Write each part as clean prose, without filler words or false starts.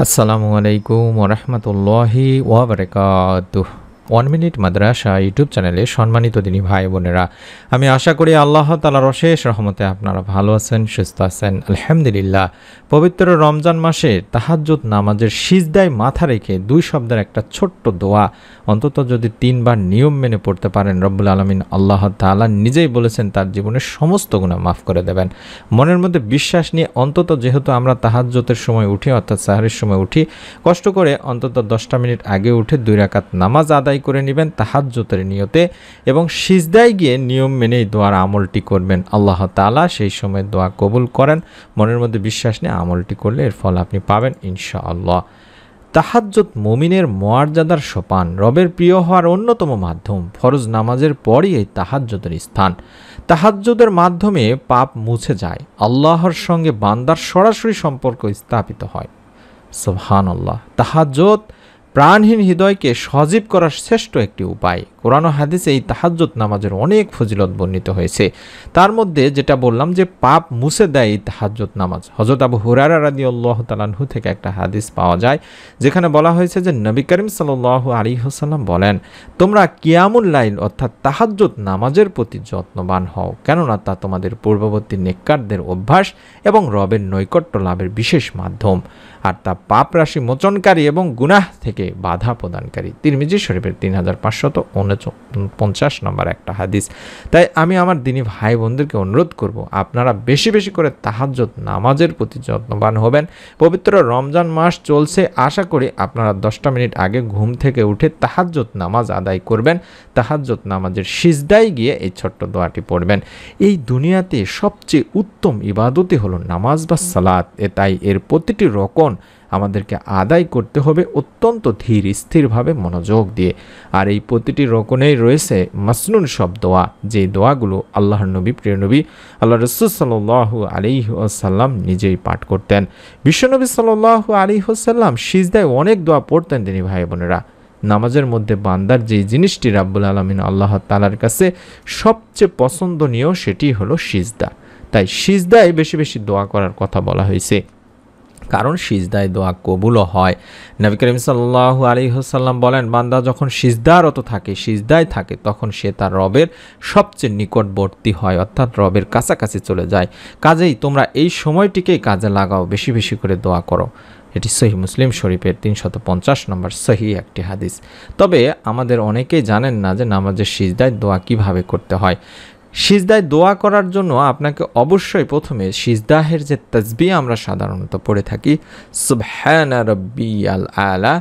আসসালামু আলাইকুম ওয়া রাহমাতুল্লাহি ওয়া বারাকাতুহু। 1 মিনিট মাদ্রাসা ইউটিউব চ্যানেলে সম্মানিত দিনী ভাই বোনেরা, আমি আশা করি আল্লাহ তাআলার অশেষ রহমতে আপনারা ভালো আছেন, সুস্থ আছেন। আলহামদুলিল্লাহ। পবিত্র রমজান মাসে তাহাজ্জুদ নামাজের সিজদায় মাথা রেখে 2 শব্দের একটা ছোট্ট দোয়া অন্তত যদি 3 বার নিয়ম মেনে পড়তে পারেন, রব্বুল আলামিন আল্লাহ তাআলা নিজেই বলেছেন তার জীবনের সমস্ত গুনাহ মাফ করে দেবেন। মনের মধ্যে বিশ্বাস নিয়ে অন্তত, যেহেতু আমরা তাহাজ্জুদের সময় উঠি অর্থাৎ সাহরের সময় উঠি, কষ্ট করে অন্তত 10টা মিনিট আগে উঠে 2 রাকাত নামাজ আদায় করে নেবেন তাহাজ্জুদের নিয়তে এবং সিজদায় গিয়ে নিয়ম মেনে এই দোয়ার আমলটি করবেন। আল্লাহ তাআলা সেই সময় দোয়া কবুল করেন। মনের মধ্যে বিশ্বাস নিয়ে আমলটি করলে এর ফল আপনি পাবেন ইনশাআল্লাহ। তাহাজ্জুদ মুমিনের মর্যাদার সোপান, রবের প্রিয় হওয়ার অন্যতম মাধ্যম। ফরজ নামাজের পরই এই তাহাজ্জুদের স্থান। তাহাজ্জুদের মাধ্যমে পাপ মুছে যায়, আল্লাহর সঙ্গে বান্দার সরাসরি সম্পর্ক স্থাপিত হয়। সুবহানাল্লাহ। তাহাজ্জুদ প্রাণহীন হৃদয়কে সজীব করার শ্রেষ্ঠ একটি উপায়। কোরআন ও হাদিসে এই তাহাজ্জুদ নামাজের অনেক ফজিলত বর্ণিত হয়েছে। তার মধ্যে যেটা বললাম যে পাপ মুছে দেয় এই তাহাজ্জুদ নামাজ, হযরত আবু হুরায়রা রাদিয়াল্লাহু তাআলা আনহু থেকে একটা হাদিস পাওয়া যায়, যেখানে বলা হয়েছে যে নবী করিম সাল্লাল্লাহু আলাইহি ওয়াসাল্লাম বলেন, তোমরা কিয়ামুল লাইল অর্থাৎ তাহাজ্জুদ নামাজের প্রতি যত্নবান হও, কেননা তা তোমাদের পূর্ববর্তী নেককারদের অভ্যাস এবং রবের নৈকট্য লাভের বিশেষ মাধ্যম, আর তা পাপ রাশি মোচনকারী এবং গুনাহ থেকে বাধা প্রদানকারী। তিরমিজি শরীফের 3549 নম্বর একটা হাদিস। তাই আমি আমার দিনী ভাই বোনদেরকে অনুরোধ করব, আপনারা বেশি বেশি করে তাহাজ্জুদ নামাজের প্রতি যত্নবান হবেন। পবিত্র রমজান মাস চলছে, আশা করি আপনারা 10টা মিনিট আগে ঘুম থেকে উঠে তাহাজ্জুদ নামাজ আদায় করবেন। তাহাজ্জুদ নামাজের সিজদায় গিয়ে এই ছোট্ট দোয়াটি পড়বেন। এই দুনিয়াতে সবচেয়ে উত্তম ইবাদতই হলো নামাজ বা সালাত। তাই এর প্রতিটি রকম আমাদেরকে আদায় করতে হবে অত্যন্ত ধীর স্থিরভাবে, মনোযোগ দিয়ে। আর এই প্রতিটি রকমেই রয়েছে মাসনুন সব দোয়া, যে দোয়াগুলো আল্লাহর নবী, প্রিয় নবী আল্লাহ রাসূল সাল্লাল্লাহু আলাইহি ওয়াসাল্লাম নিজেই পাঠ করতেন। বিশ্বনবী সাল্লাল্লাহু আলাইহি ওয়াসাল্লাম সিজদায় অনেক দোয়া পড়তেন। তিনি ভাই বোনেরা, নামাজের মধ্যে বান্দার যে জিনিসটি রাব্বুল আলামিন আল্লাহ তাআলার কাছে সবচেয়ে পছন্দনীয়, সেটি হলো সিজদা। তাই সিজদায় বেশি বেশি দোয়া করার কথা বলা হয়েছে, কারণ সিজদায় দোয়া কবুলও হয়। নবী করিম সাল্লাল্লাহু আলাইহি ওয়াসাল্লাম বলেন, বান্দা যখন সিজদারত থাকে, সিজদায় থাকে, তখন সে তার রবের সবচেয়ে নিকটবর্তী হয়, অর্থাৎ রবের কাছাকাছি চলে যায়। কাজেই তোমরা এই সময়টিকেই কাজে লাগাও, বেশি বেশি করে দোয়া করো। এটি সহিহ মুসলিম শরীফের 350 নম্বর সহিহ একটি হাদিস। তবে আমাদের অনেকেই জানেন না যে নামাজের সিজদায় দোয়া কিভাবে করতে হয়। সিজদায় দোয়া করার জন্য আপনাকে অবশ্যই প্রথমে সিজদাহের যে তাসবিহ আমরা সাধারণত পড়ে থাকি, সুবহানা রাব্বিয়াল আলা,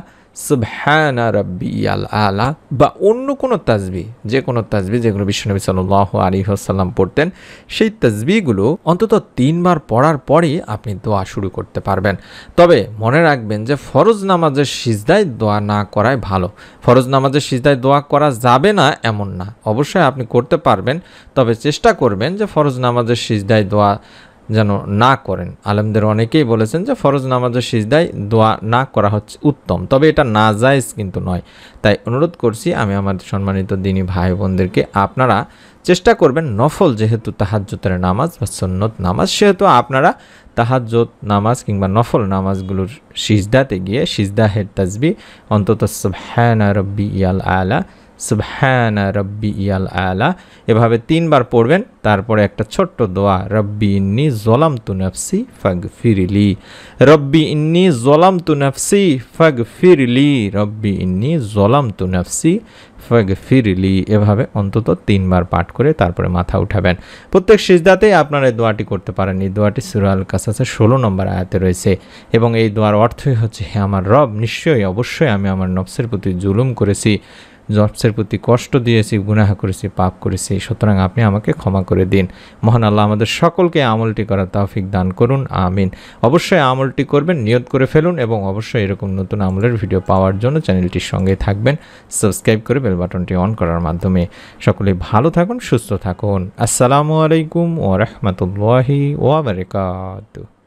সুবহানা রাব্বিয়াল আলা, বা অন্য কোনো তাসবিহ, যে কোনো তাসবিহ যেগুলো বিশ্বনবী সাল্লাল্লাহু আলাইহি ওয়াসাল্লাম পড়তেন, সেই তাসবিহগুলো অন্তত 3 বার পড়ার পরেই আপনি দোয়া শুরু করতে পারবেন। তবে মনে রাখবেন যে ফরজ নামাজের সিজদায় দোয়া না করাই ভালো। ফরজ নামাজের সিজদায় দোয়া করা যাবে না এমন না, অবশ্যই আপনি করতে পারবেন, তবে চেষ্টা করবেন যে ফরজ নামাজের সিজদায় দোয়া যেন না করেন। আলেমদের অনেকেই বলেছেন যে ফরজ নামাজের সিজদায় দোয়া না করা হচ্ছে উত্তম, তবে এটা নাজায়েজ কিন্তু নয়। তাই অনুরোধ করছি আমি আমার সম্মানিত দিনী ভাই বোনদেরকে, আপনারা চেষ্টা করবেন নফল, যেহেতু তাহাজ্জুদের নামাজ বা সুন্নত নামাজ, সেহেতু আপনারা তাহাজ্জুদ নামাজ কিংবা নফল নামাজগুলোর সিজদাতে গিয়ে সিজদাহের তাসবিহ অন্তত সুবহানা রাব্বিয়াল আলা, সুবহানা রাব্বিয়াল আলা এভাবে 3 বার পড়বেন। তারপরে একটা ছোট্ট দোয়া, রব্বি ইন্নী যালামতু নাফসি ফাগফিরলি, রব্বি ইন্নী যালামতু নাফসি ফাগফিরলি, রব্বি ইন্নী যালামতু নাফসি ফাগফিরলি, এভাবে অন্তত 3 বার পাঠ করে তারপরে মাথা উঠাবেন। প্রত্যেক সিজদাতেই আপনারা এই দোয়াটি করতে পারেন। এই দোয়াটি সূরা আল কাসাসের 16 নম্বর আয়াতে রয়েছে এবং এই দোয়ার অর্থই হচ্ছে, হে আমার রব, নিশ্চয়ই অবশ্যই আমি আমার নফসের প্রতি জুলুম করেছি, নফসের প্রতি কষ্ট দিয়েছি, গুনাহ করেছি, পাপ করেছি, সুতরাং আপনি আমাকে ক্ষমা করে দিন। মহান আল্লাহ আমাদের সকলকে আমলটি করার তৌফিক দান করুন, আমিন। অবশ্যই আমলটি করবেন, নিয়ত করে ফেলুন এবং অবশ্যই এরকম নতুন আমলের ভিডিও পাওয়ার জন্য চ্যানেলটির সঙ্গে থাকবেন, সাবস্ক্রাইব করে বেল বাটনটি অন করার মাধ্যমে। সকলে ভালো থাকুন, সুস্থ থাকুন। আসসালামু আলাইকুম ওয়া রাহমাতুল্লাহি ওয়া বারাকাতুহু।